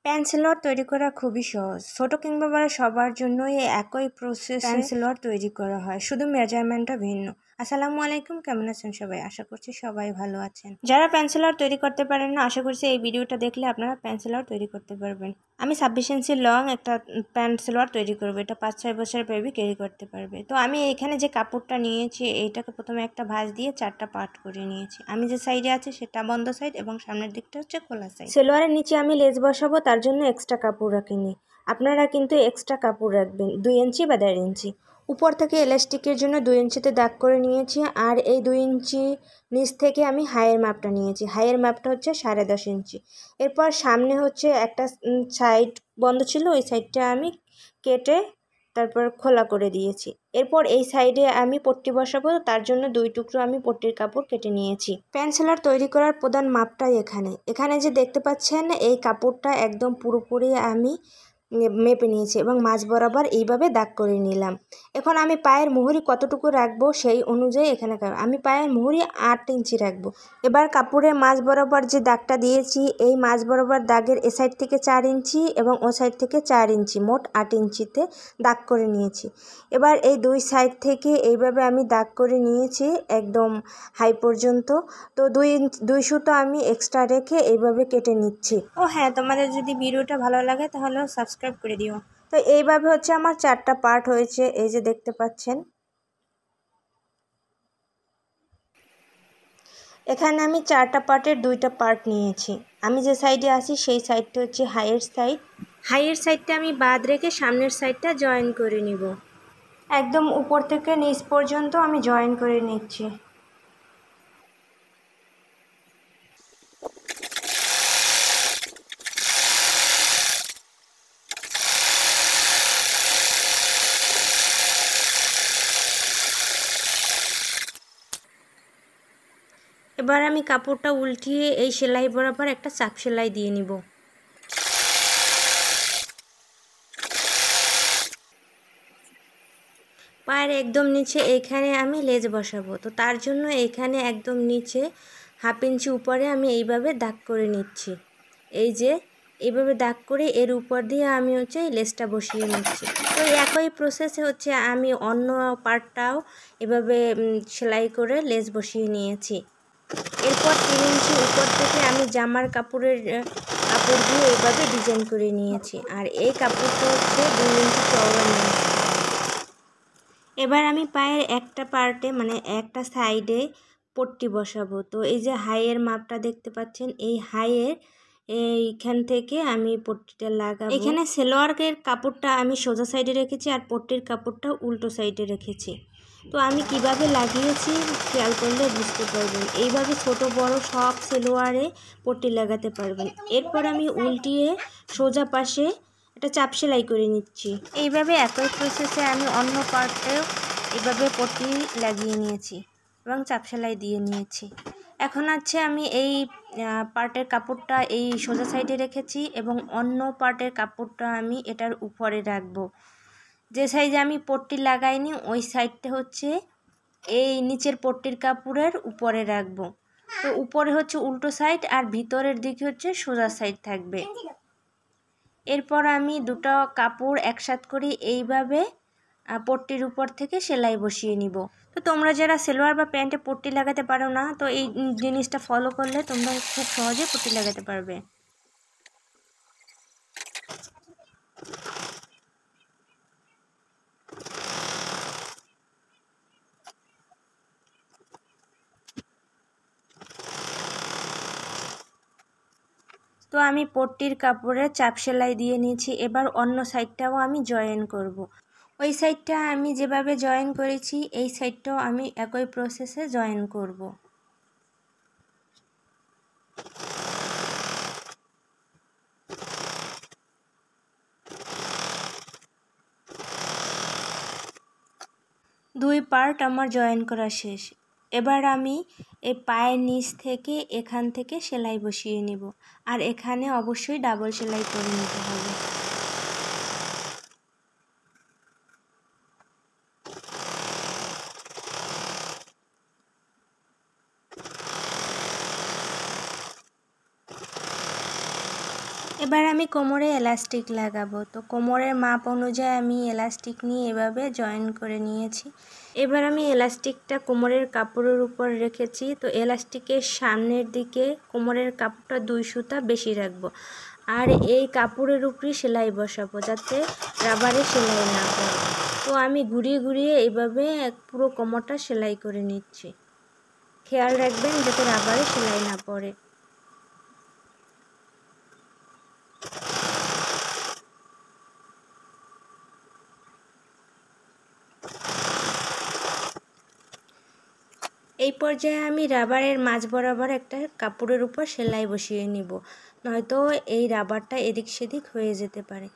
Pant salwar তৈরি করা খুবই সহজ। ছোট কিংবা বড় সবার জন্যই একই প্রসেসে প্যান্ট সালোয়ার তৈরি করা হয়, শুধু মেজারমেন্টটা ভিন্ন। আসসালামু আলাইকুম, কেমন আছেন সবাই? আশা করছি সবাই ভালো আছেন। যারা প্যান্ট সালোয়ার তৈরি করতে পারেন না, আশা করছি এই ভিডিওটা দেখলে আপনারা প্যান্ট সালোয়ার তৈরি করতে পারবেন। আমি 26 ইঞ্চি লং একটা প্যান্ট সালোয়ার তৈরি করবো, এটা 5-6 বছর বেবি ক্যারি করতে পারবে। তো আমি এখানে যে কাপড়টা নিয়েছি এইটাকে প্রথমে একটা ভাঁজ দিয়ে 4টা পার্ট করে নিয়েছি। আমি যে সাইডে আছে সেটা বন্ধ সাইড এবং সামনের দিকটা হচ্ছে খোলা সাইড। সালোয়ারের নিচে আমি লেস বসাবো, তার জন্য এক্সট্রা কাপড় রাখিনি। আপনারা কিন্তু এক্সট্রা কাপড় রাখবেন 2 ইঞ্চি বা 1.5 ইঞ্চি। উপর থেকে এলাস্টিকের জন্য 2 ইঞ্চিতে দাগ করে নিয়েছি, আর এই 2 ইঞ্চি নিচ থেকে আমি হাইয়ের মাপটা নিয়েছি। হাইয়ের মাপটা হচ্ছে 10.5 ইঞ্চি। এরপর সামনে হচ্ছে একটা সাইড বন্ধ ছিল, ওই সাইডটা আমি কেটে তারপর খোলা করে দিয়েছি। এরপর এই সাইডে আমি পট্টি বসাবো, তার জন্য 2 টুকরো আমি পট্টির কাপড় কেটে নিয়েছি। প্যান্ট সালোয়ার তৈরি করার প্রধান মাপটাই এখানে যে দেখতে পাচ্ছেন এই কাপড়টা একদম পুরোপুরি আমি মেপে নিয়েছি এবং মাঝ বরাবর এইভাবে দাগ করে নিলাম। এখন আমি পায়ের মুহুরি কতটুকু রাখবো সেই অনুযায়ী এখানে আমি পায়ের মুহুরি 8 ইঞ্চি রাখবো। এবার কাপড়ের মাঝ বরাবর যে দাগটা দিয়েছি, এই মাঝ বরাবর দাগের এ সাইড থেকে 4 ইঞ্চি এবং ও সাইড থেকে 4 ইঞ্চি, মোট 8 ইঞ্চিতে দাগ করে নিয়েছি। এবার এই 2 সাইড থেকে এইভাবে আমি দাগ করে নিয়েছি একদম হাই পর্যন্ত। তো 2 সুতো আমি এক্সট্রা রেখে এইভাবে কেটে নিচ্ছি। ও হ্যাঁ, তোমাদের যদি ভিডিওটা ভালো লাগে তাহলে সাবস্ক্রাইব করে দিও। তো এইভাবে হচ্ছে আমার 4টা পার্ট হয়েছে, এই যে দেখতে পাচ্ছেন। এখানে আমি 4টা পার্টের 2টা পার্ট নিয়েছি। আমি যে সাইডে আছি সেই সাইডটা হচ্ছে হাইয়ের সাইড। হাইয়ের সাইডটা আমি বাদ রেখে সামনের সাইডটা জয়েন করে নিব। একদম উপর থেকে নিচ পর্যন্ত আমি জয়েন করে নিচ্ছি। এবার আমি কাপড়টা উল্টিয়ে এই সেলাই বরাবর একটা চাপ সেলাই দিয়ে নিব। পায়ের একদম নিচে এখানে আমি লেজ বসাবো, তো তার জন্য এখানে একদম নিচে 1/2 ইঞ্চি উপরে আমি এইভাবে দাগ করে নিচ্ছি। এই যে এইভাবে দাগ করে এর উপর দিয়ে আমি হচ্ছে লেজটা বসিয়ে নিচ্ছি। তো একই প্রসেসে হচ্ছে আমি অন্য পার্টটাও এভাবে সেলাই করে লেজ বসিয়ে নিয়েছি। এরপর 3 ইঞ্চি উপর থেকে আমি জামার কাপড় দিয়ে এইভাবে ডিজাইন করে নিয়েছি, আর এই কাপড়টা হচ্ছে 2 ইঞ্চি চওড়া নিয়েছি। এবার আমি পায়ের একটা পার্টে মানে একটা সাইডে পট্টি বসাবো। তো এই যে হাইয়ের মাপটা দেখতে পাচ্ছেন, এই হাইয়ের এইখান থেকে আমি পট্টিটা লাগাবো। এখানে সালোয়ারের কাপড়টা আমি সোজা সাইডে রেখেছি আর পট্টির কাপড়টা উল্টো সাইডে রেখেছি। তো আমি কিভাবে লাগিয়েছি খেয়াল করলে বুঝতে পারবেন। এইভাবে ছোট বড় সব সালোয়ারে পট্টি লাগাতে পারবেন। এরপর আমি উল্টিয়ে সোজা পাশে একটা চাপ সেলাই করে নিচ্ছি। এইভাবে একই প্রসেসে আমি অন্য পার্টেও এইভাবে পট্টি লাগিয়ে নিয়েছি এবং চাপ সেলাই দিয়ে নিয়েছি। এখন আছে আমি এই পার্টের কাপড়টা এই সোজা সাইডে রেখেছি এবং অন্য পার্টের কাপড়টা আমি এটার উপরে রাখবো। যে সাইজে আমি পট্টি লাগাইনি ওই সাইডটা হচ্ছে এই নিচের পট্টির কাপড়ের উপরে রাখবো। তো উপরে হচ্ছে উল্টো সাইড আর ভিতরের দিকে হচ্ছে সোজা সাইড থাকবে। এরপর আমি দুটো কাপড় একসাথে করে এইভাবে পট্টির উপর থেকে সেলাই বসিয়ে নিব। তো তোমরা যারা সালোয়ার বা প্যান্টে পট্টি লাগাতে পারো না, তো এই জিনিসটা ফলো করলে তোমরা খুব সহজে পট্টি লাগাতে পারবে। তো আমি পট্টির কাপড়ে চাপ সেলাই দিয়ে নিয়েছি। এবার অন্য সাইডটাও আমি জয়েন করব। ওই সাইডটা আমি যেভাবে জয়েন করেছি এই সাইডটাও আমি একই প্রসেসে জয়েন করব। দুই পার্ট আমার জয়েন করা শেষ। এবার আমি এই পায়ের নিচ থেকে এখান থেকে সেলাই বসিয়ে নিব, আর এখানে অবশ্যই ডাবল সেলাই করে নিতে হবে। এবার আমি কোমরে এলাস্টিক লাগাবো। তো কোমরের মাপ অনুযায়ী আমি এলাস্টিক নিয়ে এভাবে জয়েন করে নিয়েছি। এবার আমি এলাস্টিকটা কোমরের কাপড়ের উপর রেখেছি। তো এলাস্টিকের সামনের দিকে কোমরের কাপড়টা 2 সুতা বেশি রাখবো, আর এই কাপড়ের উপরই সেলাই বসাবো যাতে রাবারে সেলাই না পড়ে। তো আমি ঘুরিয়ে ঘুরিয়ে এইভাবে পুরো কোমরটা সেলাই করে নিচ্ছি। খেয়াল রাখবেন যাতে রাবারে সেলাই না পড়ে। এই পর্যায়ে আমি রাবারের মাঝ বরাবর একটা কাপড়ের উপর সেলাই বসিয়ে নিব, নয়তো এই রাবারটা এদিক সেদিক হয়ে যেতে পারে।